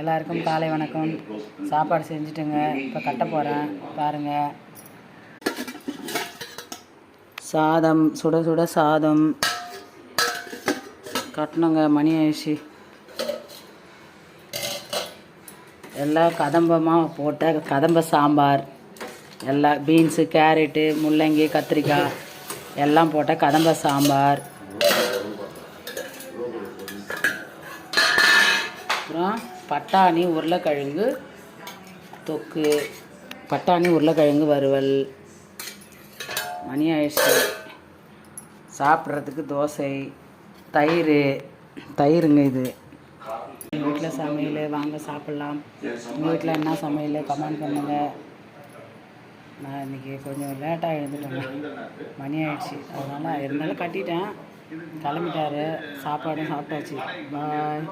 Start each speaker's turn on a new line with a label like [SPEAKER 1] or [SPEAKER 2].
[SPEAKER 1] எல்லாருக்கும் காலை வணக்கம். சாப்பாடு செஞ்சுட்டுங்க. இப்போ கட்ட போகிறேன் பாருங்கள். சாதம், சுட சுட சாதம் கட்டணுங்க. மணி ஆயிடுச்சு. எல்லாம் கதம்பமாக போட்ட கதம்ப சாம்பார், எல்லாம் பீன்ஸு, கேரட்டு, முள்ளங்கி, கத்திரிக்காய் எல்லாம் போட்ட கதம்ப சாம்பார். அப்புறம் பட்டாணி உருளைக்கிழங்கு தொக்கு, பட்டாணி உருளைக்கிழங்கு வறுவல். மணி ஆயிடுச்சு. சாப்பிட்றதுக்கு தோசை, தயிருங்க. இது எங்கள் வீட்டில் சமையல். வாங்க சாப்பிட்லாம். உங்கள் வீட்டில் என்ன சமையல் கமெண்ட் பண்ணுங்கள். நான் இன்றைக்கி கொஞ்சம் லேட்டாக எழுந்துட்டேங்க. மணி ஆயிடுச்சு. அதனால் இருந்தாலும் கட்டிட்டேன். கிளம்பிட்டாரு. சாப்பாடும் சாப்பிட்டாச்சு. பாய்.